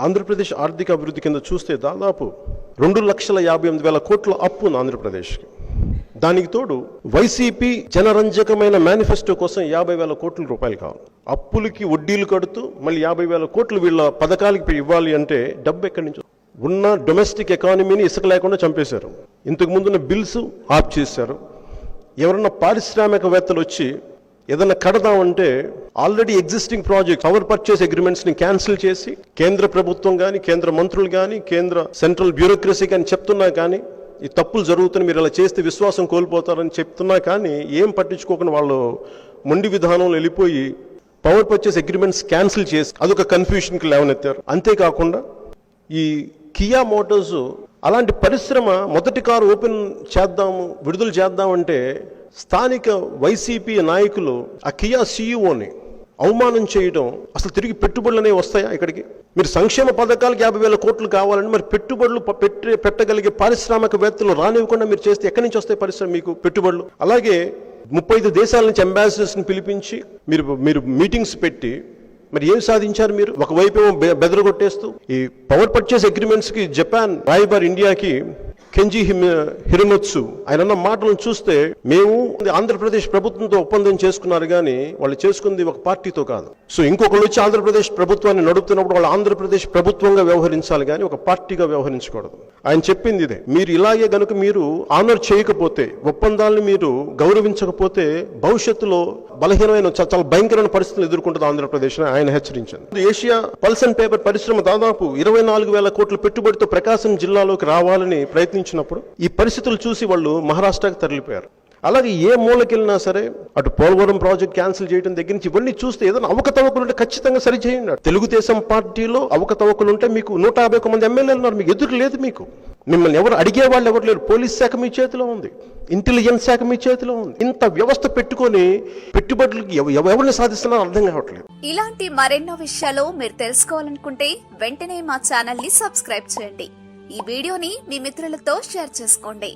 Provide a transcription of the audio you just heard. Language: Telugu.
ఆంధ్రప్రదేశ్ ఆర్థిక అభివృద్ధి కింద చూస్తే దాదాపు 2,58,000 కోట్ల అప్పు ఉంది ఆంధ్రప్రదేశ్కి. దానికి తోడు వైసీపీ జనరంజకమైన మేనిఫెస్టో కోసం 50,000 కోట్ల రూపాయలు కావాలి. అప్పులకి వడ్డీలు కడుతూ మళ్ళీ 50,000 కోట్లు వీళ్ళ పథకాలకి ఇవ్వాలి అంటే డబ్బు ఎక్కడి నుంచి? ఉన్న డొమెస్టిక్ ఎకానమీని ఇసుక లేకుండా చంపేశారు. ఇంతకు ముందున్న బిల్స్ ఆఫ్ చేశారు. ఎవరన్నా పారిశ్రామికవేత్తలు వచ్చి ఏదన్నా కడదామంటే already existing project power purchase agreements ని క్యాన్సిల్ చేసి కేంద్ర ప్రభుత్వం కానీ, కేంద్ర మంత్రులు కానీ, కేంద్ర సెంట్రల్ బ్యూరోక్రసీ కానీ చెప్తున్నా కానీ ఈ తప్పులు జరుగుతున్న మీరు ఇలా చేస్తే విశ్వాసం కోల్పోతారని చెప్తున్నా కానీ ఏం పట్టించుకోకుండా వాళ్ళు మొండి విధానంలో వెళ్ళిపోయి పవర్ పర్చేస్ అగ్రిమెంట్స్ క్యాన్సిల్ చేసి అదొక కన్ఫ్యూషన్కి లేవనెత్తారు. అంతేకాకుండా ఈ కియా మోటార్స్ అలాంటి పరిశ్రమ మొదటి కారు ఓపెన్ చేద్దాము, విడుదల చేద్దామంటే స్థానిక వైసీపీ నాయకులు ఆ కియా సీఈఓని అవమానం చేయడం, అసలు తిరిగి పెట్టుబడులు అనేవి వస్తాయా ఇక్కడికి? మీరు సంక్షేమ పథకాలకు 50,000 కోట్లు కావాలని మరి పెట్టుబడులు పెట్టగలిగే పారిశ్రామికవేత్తలు రానివ్వకుండా మీరు చేస్తే ఎక్కడి నుంచి వస్తాయి పరిశ్రమ మీకు పెట్టుబడులు? అలాగే 35 దేశాల నుంచి అంబాసిడర్స్ని పిలిపించి మీరు మీటింగ్స్ పెట్టి మరి ఏం సాధించారు మీరు? ఒకవైపు బెదరగొట్టేస్తూ ఈ పవర్ పర్చేస్ అగ్రిమెంట్స్ కి జపాన్ రాయబారి ఇండియాకి కెంజీ హిరమత్సు ఆయన అన్న మాటలను చూస్తే మేము ఆంధ్రప్రదేశ్ ప్రభుత్వంతో ఒప్పందం చేసుకున్నారు కానీ వాళ్ళు చేసుకుంది ఒక పార్టీతో కాదు. సో ఇంకొకళ్ళు వచ్చి ఆంధ్రప్రదేశ్ ప్రభుత్వాన్ని నడుపుతున్నప్పుడు వాళ్ళు ఆంధ్రప్రదేశ్ ప్రభుత్వంగా వ్యవహరించాలి కానీ ఒక పార్టీగా వ్యవహరించకూడదు. ఆయన చెప్పింది ఇదే. మీరు ఇలాగే గనుక మీరు ఆనర్ చేయకపోతే, ఒప్పందాలను మీరు గౌరవించకపోతే భవిష్యత్తులో బలహీనమైన చాలా భయంకరమైన పరిస్థితులు ఎదుర్కొంటుంది ఆంధ్రప్రదేశ్ అని ఆయన హెచ్చరించారు. ఏషియా పల్స్ అండ్ పేపర్ పరిశ్రమ దాదాపు 24,000 కోట్ల పెట్టుబడితో ప్రకాశం జిల్లాలోకి రావాలని ప్రయత్నించినప్పుడు ఈ పరిస్థితులు చూసి వాళ్ళు మహారాష్ట్రకి తరలిపోయారు. అలాగే ఏ మూలకెళ్ళినా సరే అటు పోలవరం ప్రాజెక్ట్ క్యాన్సిల్ చేయడం దగ్గర నుంచి ఇవన్నీ చూస్తే ఏదైనా అవకతవకలు ఉంటే ఖచ్చితంగా సరిచేయండి. తెలుగుదేశం పార్టీలో అవకతవకలు ఉంటే మీకు 151 మంది ఎమ్మెల్యేలు ఉన్నారు, మీకు ఎదురు లేదు. మీకు మిమ్మల్ని ఎవరు అడిగే వాళ్ళు ఎవరు లేరు. పోలీస్ శాఖ మీ చేతిలో ఉంది, ఇంటెలిజెన్స్ శాఖ మీ చేతిలో ఉంది. ఇంత వ్యవస్థ పెట్టుకొని పెట్టుబడులకి ఎవరిని సాధిస్తున్నారో అర్థం కావట్లేదు. ఇలాంటి మరెన్నో విషయాలు మీరు తెలుసుకోవాలనుకుంటే వెంటనే మా ఛానల్ ని సబ్స్క్రైబ్ చేయండి. ఈ వీడియోని మీ మిత్రులతో షేర్ చేసుకోండి.